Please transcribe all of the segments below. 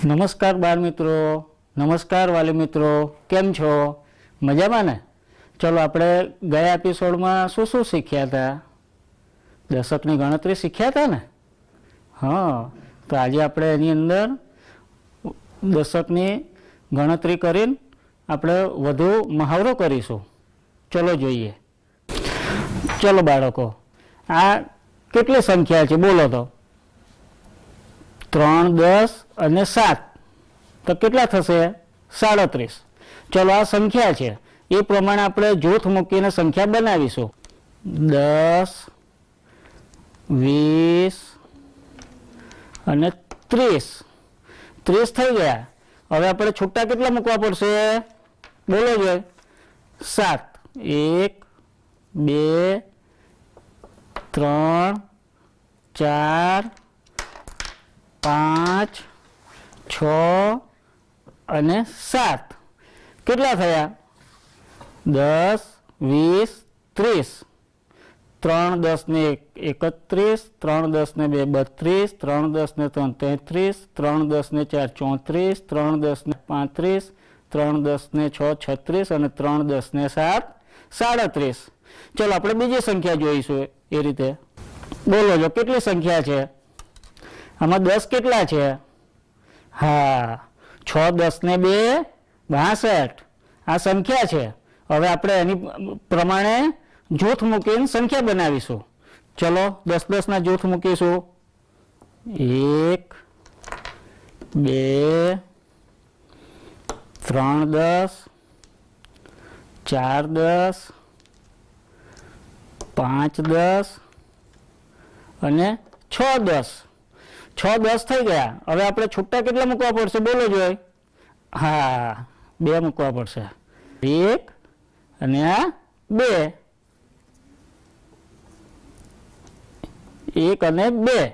નમસ્કાર બાળ મિત્રો, નમસ્કાર વાલી મિત્રો, કેમ છો? મજામાં ને? ચલો આપણે ગયા એપિસોડમાં શું શીખ્યા હતા? દશકની ગણતરી શીખ્યા હતા ને? હા, તો આજે આપણે એની અંદર દશકની ગણતરી કરીને આપણે વધુ મહાવરો કરીશું. ચલો જોઈએ. ચલો બાળકો, આ કેટલી સંખ્યા છે બોલો તો? 3, 10 અને 7 તો કેટલા થશે? 37. ચલો આ સંખ્યા છે, એ પ્રમાણે આપણે જૂથ મૂકીને સંખ્યા બનાવીશું. 10, 20 અને 30. 30 થઈ ગયા. હવે આપણે છૂટા કેટલા મૂકવા પડશે? બોલો જોઈએ. 7. 1, 2, 3, 4, 5, 6 અને 7. કેટલા થયા? 10, 20, 30. 3 10 ને 31, 3 10 ને 2 32, 3 10 ને 3 33, 3 10 ને 4 34, 3 10 ને 35, 3 10 ને 6 36 અને 3 10 ને 7 37. ચલો આપણે બીજી સંખ્યા જોઈશું એ રીતે. બોલો જો કેટલી સંખ્યા છે આમાં? 10 કેટલા છે? હા, 6 10 ને 2 62 આ સંખ્યા છે. હવે આપણે એની પ્રમાણે જૂથ મૂકીને સંખ્યા બનાવીશું. ચલો 10 10 ના જૂથ મૂકીશું. 1, 2, 3 10, 4 10, 5 10 અને 6 10. 6 10 થઈ ગયા. હવે આપણે છૂટા કેટલા મૂકવા પડશે બોલો જોઈએ? હા, 2 મૂકવા પડશે. 1 અને આ 2. 1 અને 2.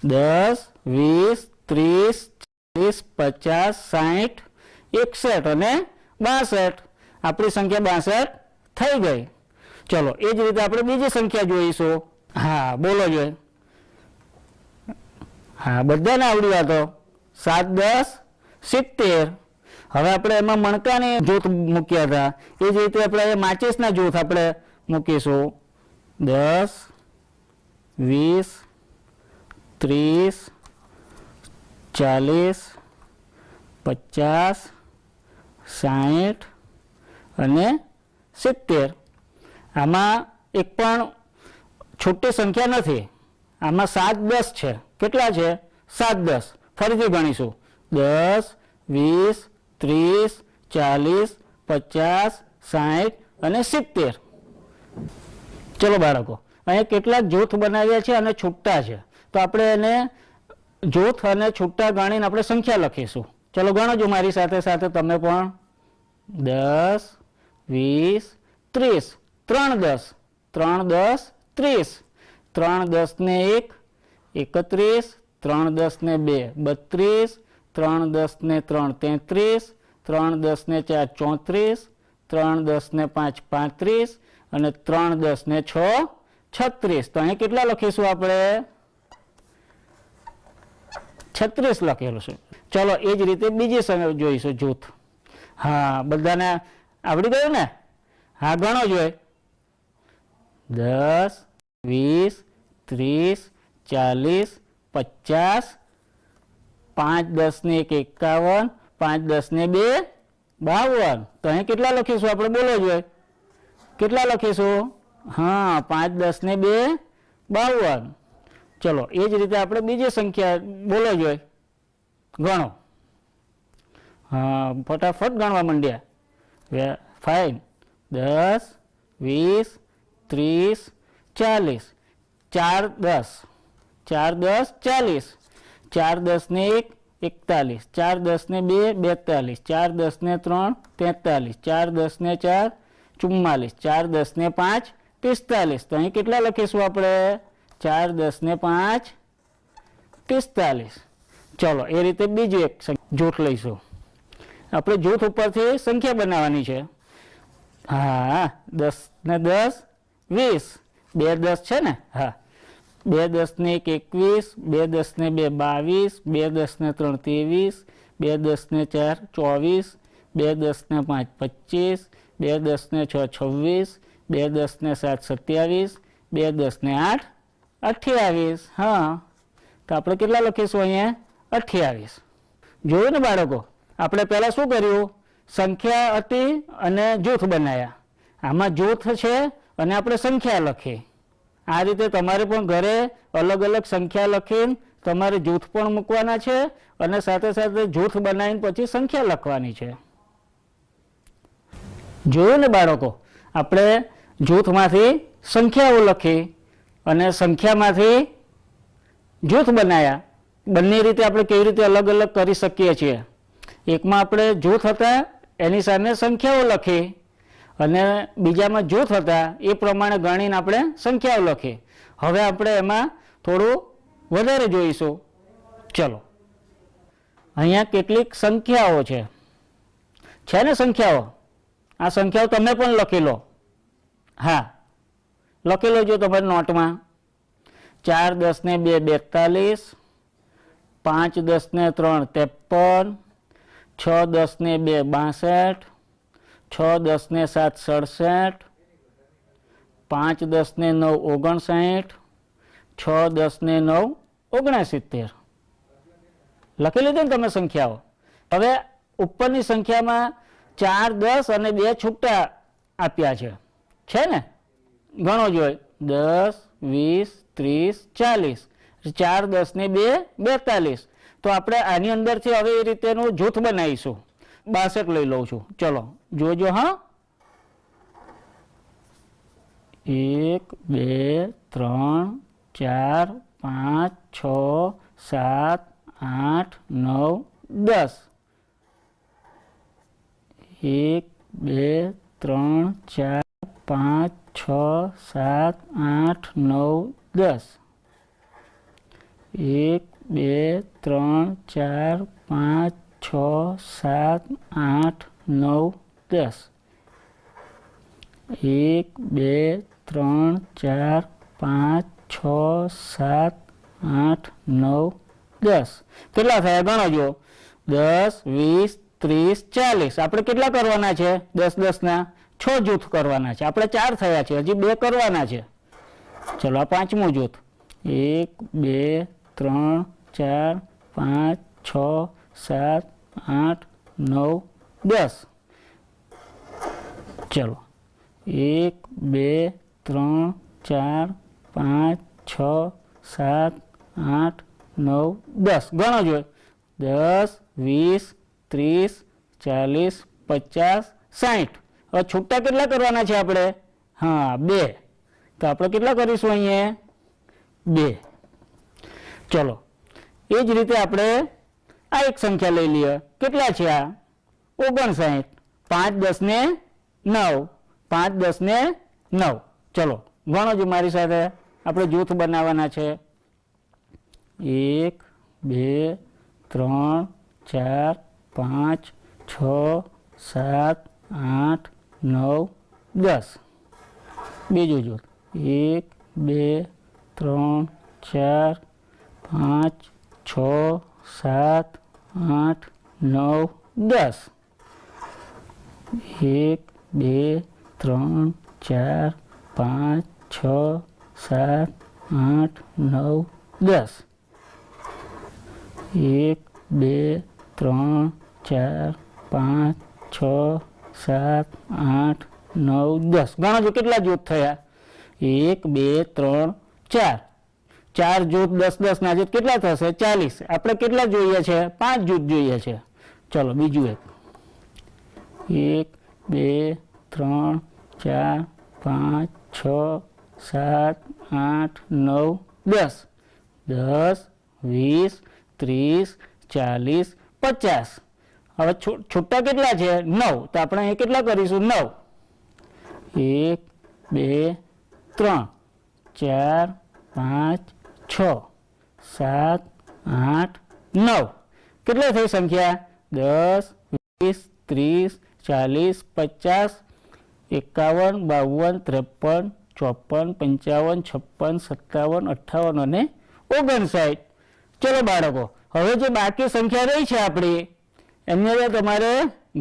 10, 20, 30, 40, 50, 60, 61 અને 62. આપણી સંખ્યા 62 થઈ ગઈ. ચલો એ જ રીતે આપણે બીજી સંખ્યા જોઈશું. હા બોલો જોઈએ. હા, બધાને આવડી વાતો. 7 10 70. હવે આપણે એમાં મણકાની જૂથ મૂક્યા હતા, એ જ રીતે આપણે માચીસના જૂથ આપણે મૂકીશું. 10, 20, 30, 40, 50, 60 અને 70. આમાં એક પણ છૂટી સંખ્યા નથી. આમાં 7 10 છે. કેટલા છે? 7 10. ફરીથી ગણીશું. 10, 20, 30, 40, 50, 60 અને 70. ચલો બાળકો, અહીંયા કેટલાક જૂથ બનાવ્યા છે અને છૂટા છે, તો આપણે એને જૂથ અને છૂટા ગણીને આપણે સંખ્યા લખીશું. ચલો ગણો મારી સાથે સાથે તમે પણ. 10, 20, 30. 3 10. 3 10 30. 3 10 ને 1 31, 3 10 ને 2 32, 3 10 ને 3 33, 3 10 ને 4 34, 3 10 ને 5 35 અને 3 10 ને 6 36. તો અહીં કેટલા લખીશું આપણે? 36 લખેલું છે. ચલો એ જ રીતે બીજી જોઈશું જૂથ. હા, બધાને આવડી ગયું ને? હા, ગણો જોઈએ. 10, 20, 30, 40, 50, 5 10 ને 1 51, 5 10 ને 2 52. તો અહીં કેટલા લખીશું આપણે બોલો જોઈએ? કેટલા લખીશું? હા, 5 10 ને 2 52. ચલો એ જ રીતે આપણે બીજી સંખ્યા બોલો જોઈએ. ગણો. હા, ફટાફટ ગણવા માંડ્યા. ફાઇન. 10, 20, 30, 40. 4 10. 4 10 40. 4 10 ને 1 41. 4 10 ને 2 42. 4 10 ને 3 43. 4 10 ને 4 44. 4 10 ને 5 45. તો અહીં કેટલા લખીશું આપણે? 4 10 ને 5 45. ચલો એ રીતે બીજું એક જૂથ લઈશું. આપણે જૂથ ઉપરથી સંખ્યા બનાવવાની છે. હા, 10 ને 10 20. 2 10 છે ને? હા, 2 10 ને 1 21, 2 10 ને 2 22, 2 10 ને 3 23, 2 10 ને 4 24, 2 10 ને 5 25, 2 10 ને 6 26, 2 10 ને 7 27, 2 10 ને 8 28. હા, તો આપણે કેટલા લખીશું અહીંયા? 28. જોયું ને બાળકો, આપણે પહેલાં શું કર્યું? સંખ્યા હતી અને જૂથ બનાવ્યા. આમાં જૂથ છે અને આપણે સંખ્યા લખી. આ રીતે તમારે પણ ઘરે અલગ અલગ સંખ્યા લખીને તમારે જૂથ પણ મૂકવાના છે અને સાથે સાથે જૂથ બનાવીને પછી સંખ્યા લખવાની છે. જોયું ને બાળકો, આપણે જૂથમાંથી સંખ્યાઓ લખી અને સંખ્યામાંથી જૂથ બનાવ્યા. બંને રીતે આપણે કેવી રીતે અલગ અલગ કરી શકીએ છીએ. એકમાં આપણે જૂથ હતા એની સામે સંખ્યાઓ લખી અને બીજામાં જૂથ હતા એ પ્રમાણે ગણીને આપણે સંખ્યાઓ લખી. હવે આપણે એમાં થોડું વધારે જોઈશું. ચલો, અહીંયા કેટલીક સંખ્યાઓ છે ને સંખ્યાઓ? આ સંખ્યાઓ તમે પણ લખી લો. હા, લખી લેજો તમારી નોટમાં. 4 10 ને 2 42, 5 10 ને 3 53, 6 10 ને 2 62, 6 10 ને 7 67, 5 10 ને 9 59, 6 10 ને 9 69. લખી લીધી ને તમે સંખ્યાઓ? હવે ઉપરની સંખ્યામાં 4 10 અને 2 છૂટા આપ્યા છે ને? ગણો જોઈએ. 10 20 30 40. 4 10 ને 2 42. તો આપણે આની અંદરથી હવે એ રીતેનું જૂથ બનાવીશું. 62 લઈ લઉં છું. ચલો જોજો. હા, 1 2 3 4 5 6 7 8 9 10. 1 2 3 4 5 6 7 8 9 10. 1 2 3 4 5 6 7 8 9 10. 1 2 3 4 5 6 7 8 9 10. કેટલા થયા ગણો જો? 10 20 30 40. આપણે કેટલા કરવાના છે? 10 10 ના 6 જૂથ કરવાના છે. આપણે 4 થયા છે, હજી 2 કરવાના છે. ચલો, આ પાંચમું જૂથ. 1 2 3 4 5 6 7 8 9 10. ચલો, 1 2 3 4 5 6 7 8 9 10. ગણો જોઈએ. 10 20 30 40 50 60. હવે છૂટા કેટલા કરવાના છે આપણે? હા, 2. તો આપણે કેટલા કરીશું અહીંયા? 2. ચલો, એ જ રીતે આપણે આ એક સંખ્યા લઈ લઈએ. કેટલા છે આ? 59. 5 10 ને 9. 5 10 ને 9. ચલો ગણો જો મારી સાથે. આપણે જૂથ બનાવવાના છે. 1 2 3 4 5 6 7 8 9 10. બીજું જૂથ. 1 2 3 4 5 6 7 8 9 10. 1 2 3 4 5 6 7 8 9 10. 1 2 3 4 5 6 7 8 9 10. ગણો જો કેટલા જૂથ થયા? 1 2 3 4. 4 જૂથ 10 10 ના જૂથ કેટલા થશે? 40. આપણે કેટલા જોઈએ છે? 5 જૂથ જોઈએ છે. ચલો બીજું એક. 1 2 3 4 5 6 7 8 9 10. 10 20 30 40 50. હવે છૂટા કેટલા છે? 9. તો આપણે અહીં કેટલા કરીશું? 9. 1 2 3 4 5 6 7 8 9. કેટલી થઈ સંખ્યા? 10 20 30 40 50 51 52 53 54 55 56 57 58 અને 59. ચલો બાળકો, હવે જે બાકી સંખ્યા રહી છે આપણી એમને તો તમારે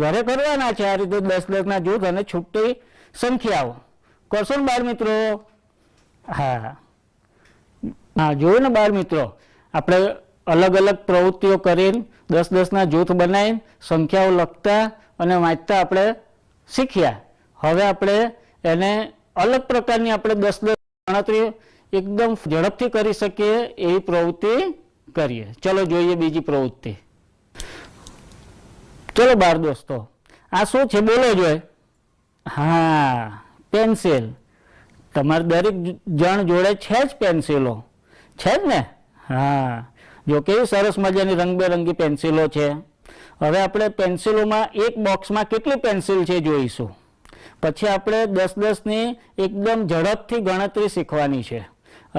ઘરે કરવાના છે આ રીતે 10-10ના જૂથ અને છૂટી સંખ્યાઓ કરશો ને બાળ મિત્રો? હા હા, જોયું ને બાળ મિત્રો, આપણે અલગ અલગ પ્રવૃત્તિઓ કરીને 10-10ના જૂથ બનાવીને સંખ્યાઓ લખતા અને વાંચતા આપણે શીખ્યા. હવે આપણે એને અલગ પ્રકારની આપણે 10-10 ગણતરી એકદમ ઝડપથી કરી શકીએ એવી પ્રવૃત્તિ કરીએ. ચલો જોઈએ બીજી પ્રવૃત્તિ. ચલો બાળ દોસ્તો, આ શું છે બોલો જોઈએ? હા, પેન્સિલ. તમારે દરેક જણ જોડે છે જ પેન્સિલો, છે જ ને? હા, જો કેવી સરસ મજાની રંગબેરંગી પેન્સિલો છે. હવે આપણે પેન્સિલોમાં એક બોક્સમાં કેટલી પેન્સિલ છે જોઈશું. પછી આપણે 10-10ની એકદમ ઝડપથી ગણતરી શીખવાની છે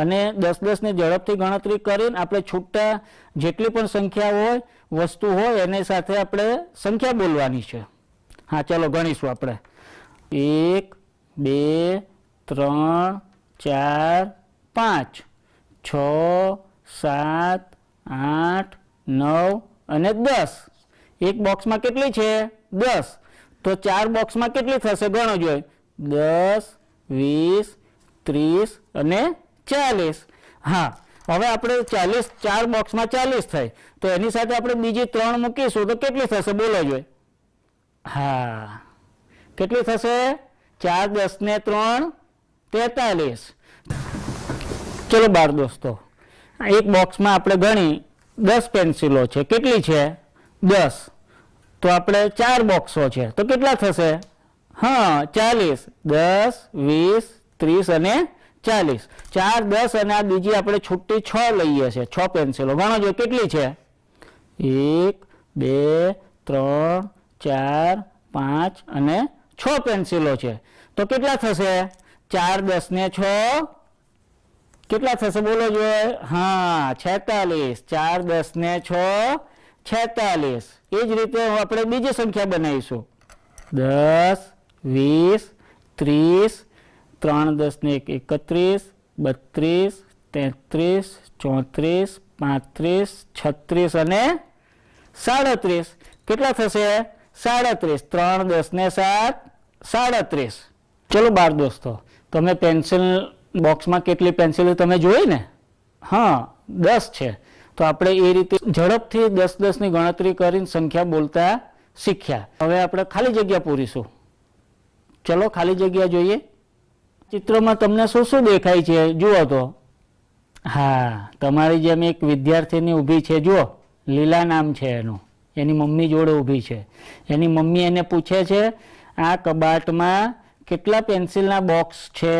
અને 10-10ની ઝડપથી ગણતરી કરીને આપણે છૂટા જેટલી પણ સંખ્યા હોય વસ્તુ હોય એની સાથે આપણે સંખ્યા બોલવાની છે. હા ચાલો ગણીશું આપણે. 1 2 3 4 5 6 7 8 9 અને 10. એક બોક્સમાં કેટલી છે? 10. તો 4 બોક્સમાં કેટલી થશે ગણો જોઈએ. 10 20 30 અને 40. હા, હવે આપણે 40 4 બોક્સમાં 40 થાય તો એની સાથે આપણે બીજી 3 મૂકીશું તો કેટલી થશે બોલો જોઈએ? હા, કેટલી થશે? 4 10 ને 3 43. ચલો બાળ દોસ્તો, એક બોક્સમાં આપણે ગણી 10 પેન્સિલો છે. કેટલી છે? 10. તો આપણે 4 બોક્સો છે તો કેટલા થશે? હા 40. 10 20 30 અને 40. 4 10 અને આ બીજી આપણે છૂટી 6 લઈએ છીએ. 6 પેન્સિલો ગણો જોઈએ કેટલી છે? 1 2 3 4 5 અને 6 પેન્સિલો છે તો કેટલા થશે? 4 10 ને 6 કેટલા થશે બોલો જોઈએ? હા 46. 4 10 ને 6 46. એ જ રીતે આપણે બીજી સંખ્યા બનાવીશું. 10 20 30 3 10 ને 1 31 32 33 34 35 36 અને 37. કેટલા થશે? 37. 3 10 ને 7 37. ચલો બાળ દોસ્તો, તમે પેન્સિલ બોક્સમાં કેટલી પેન્સિલો તમે જોઈ ને? હા 10 છે. તો આપણે એ રીતે ઝડપથી 10-10ની ગણતરી કરીને સંખ્યા બોલતા શીખ્યા. હવે આપણે ખાલી જગ્યા પૂરીશું. ચલો ખાલી જગ્યા જોઈએ. ચિત્રમાં તમને શું શું દેખાય છે જુઓ તો. હા, તમારી જેમ એક વિદ્યાર્થીની ઊભી છે જુઓ, લીલા નામ છે એનું, એની મમ્મી જોડે ઊભી છે. એની મમ્મી એને પૂછે છે આ કબાટમાં કેટલા પેન્સિલના બોક્સ છે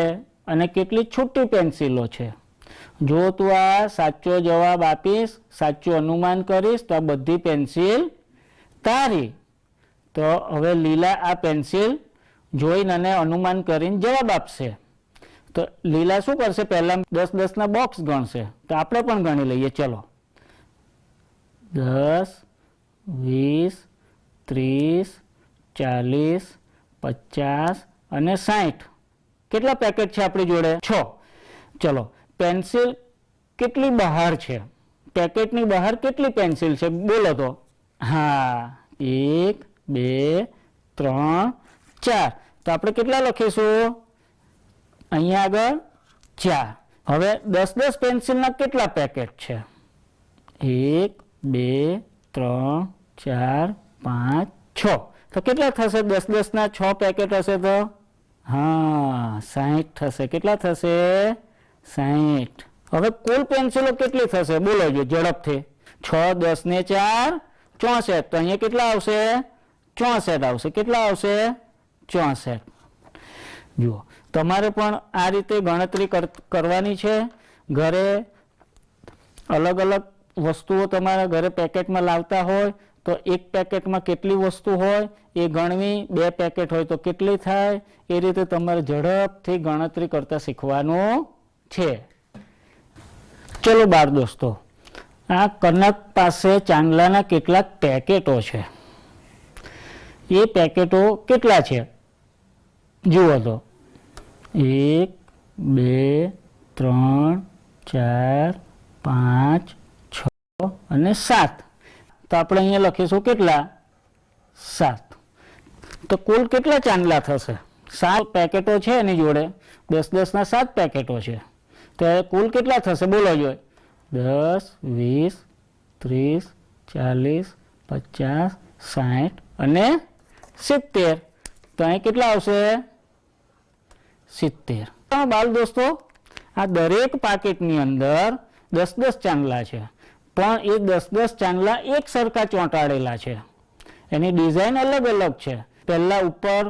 અને કેટલી છૂટી પેન્સિલો છે. જો તું આ સાચો જવાબ આપીશ, સાચું અનુમાન કરીશ તો આ બધી પેન્સિલ તારી. તો હવે લીલા આ પેન્સિલ જોઈને અને અનુમાન કરીને જવાબ આપશે. તો લીલા શું કરશે? પહેલા 10-10ના બોક્સ ગણશે. તો આપણે પણ ગણી લઈએ. ચલો 10 20 30 40 50 અને 60. કેટલા પેકેટ છે આપણી જોડે? 6. ચલો પેન્સિલ કેટલી બહાર છે? પેકેટની બહાર કેટલી પેન્સિલ છે બોલો તો? હા 1 2 3 4. તો આપણે કેટલા લખીશું અહીંયા આગળ? 4. હવે 10-10 પેન્સિલના કેટલા પેકેટ છે? 1 2 3 4 5 6. તો કેટલા થશે? 10-10ના 6 પેકેટ હશે તો હા 60 થશે. કેટલા થશે? 60. હવે કુલ પેન્સિલો કેટલી થશે બોલો જો ઝડપથી? 6 10 ને 4 64. તો અહીંયા કેટલા આવશે? 64 આવશે. કેટલા આવશે? 64. જુઓ, તમારે પણ આ રીતે ગણતરી કરવાની છે. ઘરે અલગ અલગ વસ્તુઓ તમારા ઘરે પેકેટમાં લાવતા હોય તો એક પેકેટમાં કેટલી વસ્તુ હોય એ ગણવી. 2 પેકેટ હોય તો કેટલી થાય એ રીતે તમારે ઝડપથી ગણતરી કરતા શીખવાનું છે. ચલો બાળ દોસ્તો, આ કનક પાસે ચાંદલાના કેટલાક પેકેટો છે. એ પેકેટો કેટલા છે જુઓ તો? 1 2 3 4 5 6 અને 7. તો આપણે અહીંયા લખીશું કેટલા? 7. તો કુલ કેટલા ચાંદલા થશે? 7 પેકેટો છે એની જોડે, 10-10ના 7 પેકેટો છે, તો કુલ કેટલા થશે બોલો જોઈએ? 10, 20, 30, 40, 50, 60 અને 70. તો અહીં કેટલા આવશે? 70. બાળ દોસ્તો, આ દરેક પાકેટની અંદર 10-10 ચાંદલા છે, પણ એ 10-10 ચાંદલા એક સરખા ચોંટાડેલા છે. એની ડિઝાઇન અલગ અલગ છે. પહેલા ઉપર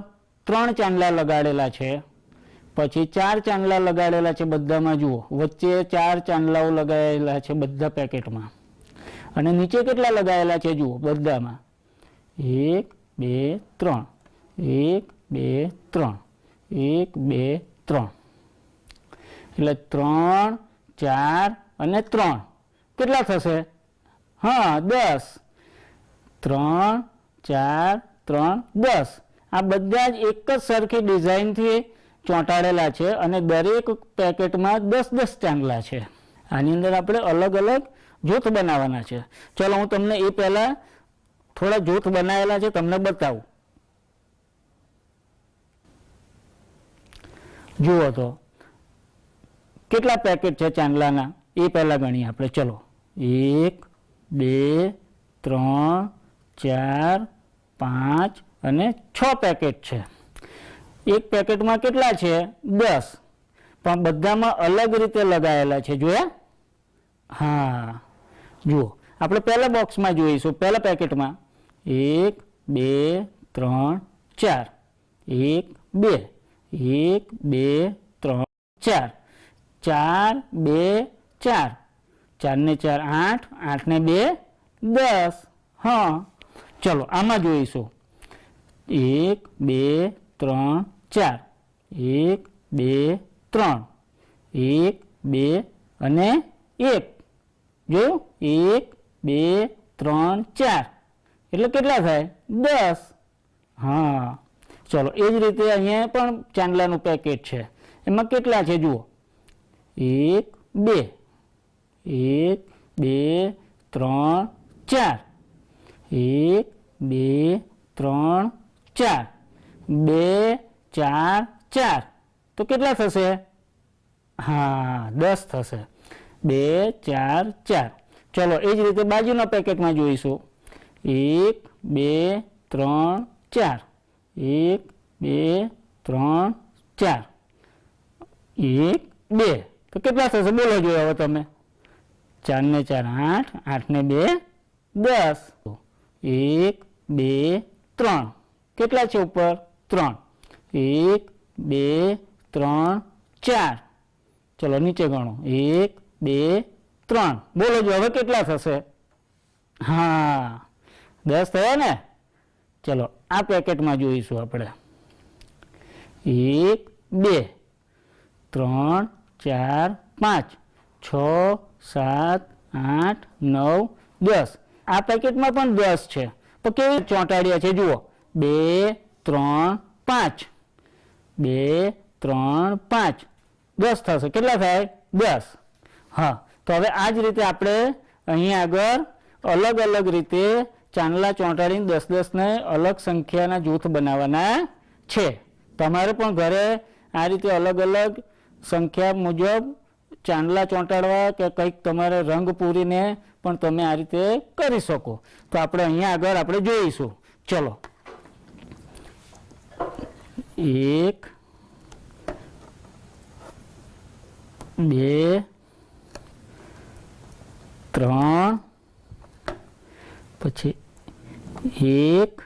3 ચાંદલા લગાડેલા છે, પછી 4 ચાંદલા લગાડેલા છે બધામાં, જુઓ વચ્ચે 4 ચાંદલાઓ લગાવેલા છે બધા પેકેટમાં, અને નીચે કેટલા લગાવેલા છે જુઓ બધામાં? 1, 2, 3, 1, 2, 3, 1, 2, 3. એટલે 3, 4 અને 3 કેટલા થશે? હા, 10. 3, 4, 3, 10. આ બધા જ એક જ સરખી ડિઝાઇનથી ચોંટાડેલા છે અને દરેક પેકેટમાં 10-10 ચાંદલા છે. આની અંદર આપણે અલગ અલગ જૂથ બનાવવાના છે. ચલો હું તમને એ પહેલાં થોડા જૂથ બનાવેલા છે તમને બતાવું. જુઓ તો કેટલા પેકેટ છે ચાંદલાના એ પહેલાં ગણીએ આપણે. ચલો 1, 2, 3, 4, 5 અને 6 પેકેટ છે. એક પેકેટમાં કેટલા છે? 10, પણ બધામાં અલગ રીતે લગાવેલા છે. જોયા? હા, જુઓ આપણે પહેલા બોક્સમાં જોઈશું. પહેલા પેકેટમાં 1, 2, 3, 4, 1, 2, 1, 2, 3, 4, 4, 2, 4, 4 ને 4 8, 8 ને 2 10. હા, ચલો આમાં જોઈશું 1, 2, 3, 4, 1, 2, 3, 1, 2 અને 1. જોયું? 1, 2, 3, 4 એટલે કેટલા થાય? 10. હા, ચલો એ જ રીતે અહીંયા પણ ચાંદલાનું પેકેટ છે. એમાં કેટલા છે જુઓ? 1, 2, 1, 2, 3, 4, 1, 2, 3, 4, 2, 4, 4 તો કેટલા થશે? હા, 10 થશે. 2, 4, 4. ચલો એ જ રીતે બાજુના પેકેટમાં જોઈશું. 1, 2, 3, 4, 1, 2, 3, 4, 1, 2 તો કેટલા થશે બોલો જોઈએ હવે તમે? 4 ને 4 8, 8 ને 2 10. 1, 2, 3 કેટલા છે ઉપર? 3. 1, 2, 3, 4. ચલો નીચે ગણો. 1, 2, 3 બોલો જો હવે કેટલા થશે? હા, 10 થયા ને. ચલો આ પેકેટમાં જોઈશું આપણે. 1, 2, 3, 4, 5, 6, 7, 8, 9, 10. આ પેકેટમાં પણ 10 છે, તો કેવી ચોંટાડ્યા છે જુઓ? 2, 3, 5, 2, 3, 5 10 થશે. કેટલા થાય? 10. હા, તો હવે આ જ રીતે આપણે અહીં આગળ અલગ અલગ રીતે ચાંદલા ચોંટાડીને 10-10 ને અલગ સંખ્યાના જૂથ બનાવવાના છે. તમારે પણ ઘરે આ રીતે અલગ અલગ સંખ્યા મુજબ ચાંદલા ચોંટાડવા કે કંઈક તમારે રંગ પૂરીને પણ તમે આ રીતે કરી શકો. તો આપણે અહીંયા આગળ આપણે જોઈશું. ચલો 1, 2, 3 પછી 1,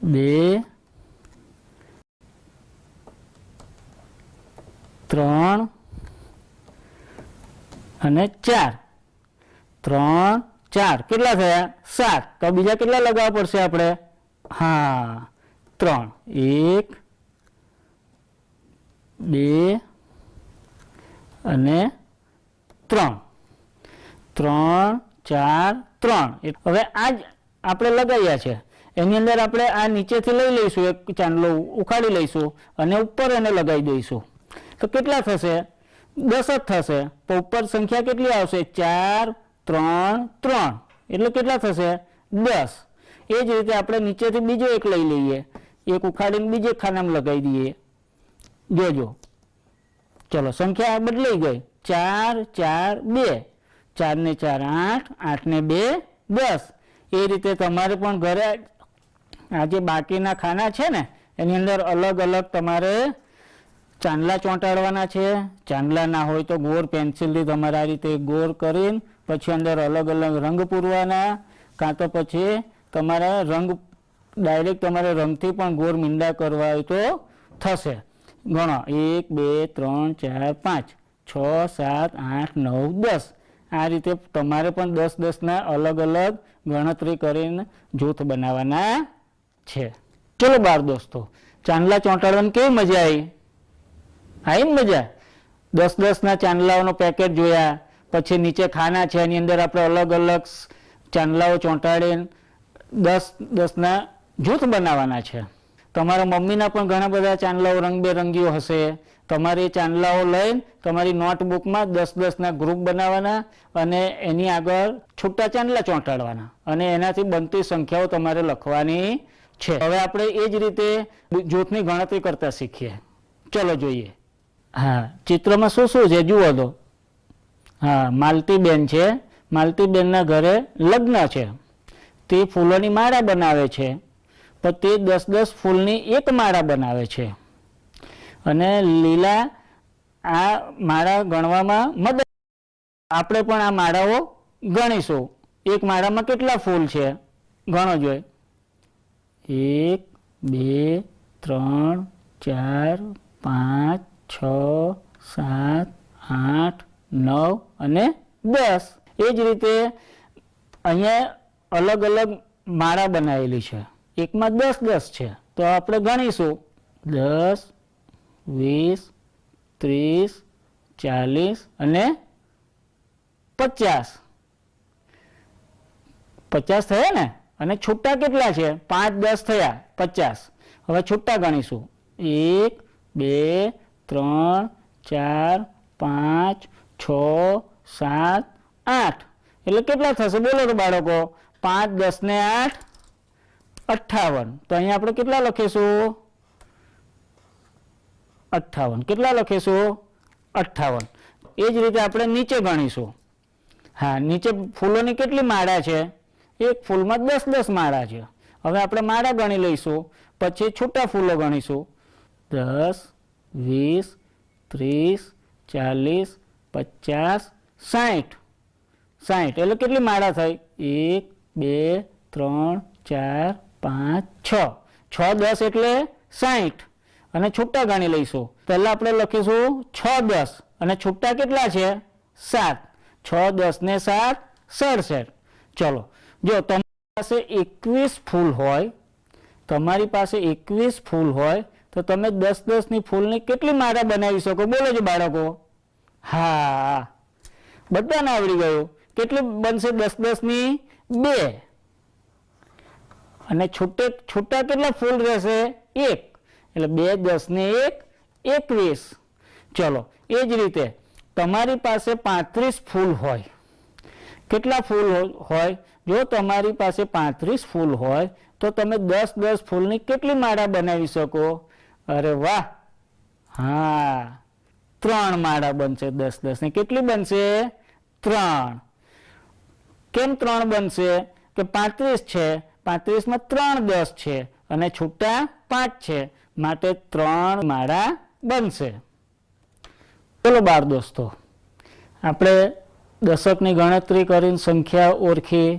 2, 3 અને 4. 3, 4 કેટલા થયા? 7. તો બીજા કેટલા લગાવવા પડશે આપણે? હા, 3. 1, 2 અને 3. 3, 4, 3. હવે આ જ આપણે લગાવ્યા છે. એની અંદર આપણે આ નીચેથી લઈ લઈશું, એક ચાંદલો ઉખાડી લઈશું અને ઉપર એને લગાવી દઈશું. તો કેટલા થશે? 10 જ થશે. તો ઉપર સંખ્યા કેટલી આવશે? 4, 3, 3 એટલે કેટલા થશે? 10. એ જ રીતે આપણે નીચેથી બીજો એક લઈ લઈએ, એક ઉખાડીને બીજે ખાનામાં લગાવી દઈએ. જોજો, ચલો સંખ્યા બદલાઈ ગઈ. 4 4 2, 4 ને 4 8, 8 ને 2 10. એ રીતે તમારે પણ ઘરે આ જે બાકીના ખાના છે ને એની અંદર અલગ અલગ તમારે ચાંદલા ચોંટાડવાના છે. ચાંદલા ના હોય તો ગોળ પેન્સિલથી તમારે આ રીતે ગોળ કરીને પછી અંદર અલગ અલગ રંગ પૂરવાના, કાં તો પછી તમારે રંગ ડાયરેક્ટ તમારે રંગથી પણ ગોળ મીંડા કરવા હોય તો થશે. ગણો 1 2 3 4 5 6 7 8 9 10. આ રીતે તમારે પણ 10 10ના અલગ અલગ ગણતરી કરીને જૂથ બનાવવાના છે. ચલો બાર દોસ્તો, ચાંદલા ચોંટાડવાની કેવી મજા આવી મજા? 10 10ના ચાંદલાઓનો પેકેટ જોયા, પછી નીચે ખાના છે એની અંદર આપણે અલગ અલગ ચાંદલાઓ ચોંટાડીને 10 10ના જૂથ બનાવવાના છે. તમારા મમ્મીના પણ ઘણા બધા ચાંદલાઓ રંગબેરંગીઓ હશે. તમારે એ ચાંદલાઓ લઈને તમારી નોટબુકમાં 10 10ના ગ્રુપ બનાવવાના અને એની આગળ છૂટા ચાંદલા ચોંટાડવાના અને એનાથી બનતી સંખ્યાઓ તમારે લખવાની છે. હવે આપણે એ જ રીતે જૂથની ગણતરી કરતા શીખીએ. ચલો જોઈએ. હા, ચિત્રમાં શું શું છે જુઓ તો. હા, માલતીબેન છે. માલતીબેનના ઘરે લગ્ન છે. તે ફૂલોની માળા બનાવે છે, પણ તે 10 10 ફૂલની એક માળા બનાવે છે અને લીલા આ માળા ગણવામાં મદદ. આપણે પણ આ માળાઓ ગણીશું. એક માળામાં કેટલા ફૂલ છે ગણો જોઈએ. 1 2 3 4 5 6 7 8 9 અને 10. એ જ રીતે અહીંયા અલગ અલગ માળા બનાવેલી છે. એકમાં 10 10 છે તો આપણે ગણીશું 10 20 30 40 અને 50. 50 થયા ને? અને છૂટા કેટલા છે? 5 10 થયા 50. હવે છૂટા ગણીશું 1 2 3 4 5 6 7 8. એટલે કેટલા થશે બોલો તો બાળકો? 5 10 ને 8 58. તો અહીંયા આપણે કેટલા લખીશું? 58. કેટલા લખીશું? 58. એ જ રીતે આપણે નીચે ગણીશું. હા, નીચે ફૂલોની કેટલી માળા છે? એક ફૂલમાં 10 10 માળા છે. હવે આપણે માળા ગણી લઈશું, પછી છૂટા ફૂલો ગણીશું. 10 20 30 40 50 60. 60 એટલે કેટલી માળા થઈ? 1 2 3 4 5 6. 6 10 એટલે 60. અને છૂટા ગણી લઈશું. પહેલા આપણે લખીશું 6 10 અને છૂટા કેટલા છે? 7. 6 10 ને 7 67. ચલો જો તમારી પાસે 21 ફૂલ હોય, તમારી પાસે 21 ફૂલ હોય તો તમે 10 10 ની ફૂલની કેટલી માળા બનાવી શકો બોલો છો બાળકો? હા, બધાને આવડી ગયું. કેટલી બનશે? 10 10 ની 2. અને છૂટા કેટલા ફૂલ રહેશે? 1. એટલે 2 10 ને 1 21. ચલો એ જ રીતે તમારી પાસે 35 ફૂલ હોય. કેટલા ફૂલ હોય? જો તમારી પાસે 35 ફૂલ હોય તો તમે 10 10 ફૂલની કેટલી માળા બનાવી શકો? અરે વાહ, હા, 3 માળા બનશે. 10 10 ની કેટલી બનશે? 3. કેમ 3 બનશે? કે 35 છે, 35 માં 3 10 છે અને છૂટા 5 છે, માટે 3 માળા બનશે. ચલો બાર દોસ્તો, આપણે દશકની ગણતરી કરીને સંખ્યા ઓળખી,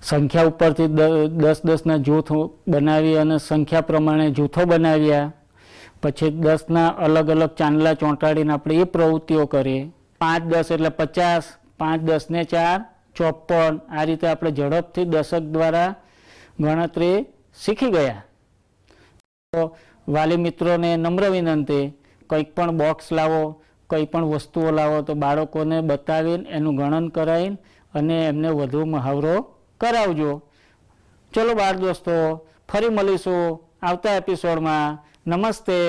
સંખ્યા ઉપરથી 10 10ના જૂથ બનાવી અને સંખ્યા પ્રમાણે જૂથો બનાવ્યા. પછી 10ના અલગ અલગ ચાંદલા ચોંટાડીને આપણે એ પ્રવૃત્તિઓ કરીએ. 5 10 એટલે 50. 5 10 ને 4 54. આ રીતે આપણે ઝડપથી દશક દ્વારા ગણતરી શીખી ગયા. તો વાલી મિત્રોને નમ્ર વિનંતી, કંઈક પણ બોક્સ લાવો, કંઈ પણ વસ્તુઓ લાવો તો બાળકોને બતાવીને એનું ગણન કરાવીને અને એમને વધુ મહાવરો કરાવજો. ચલો બાળ દોસ્તો, ફરી મળીશું આવતા એપિસોડમાં. નમસ્તે.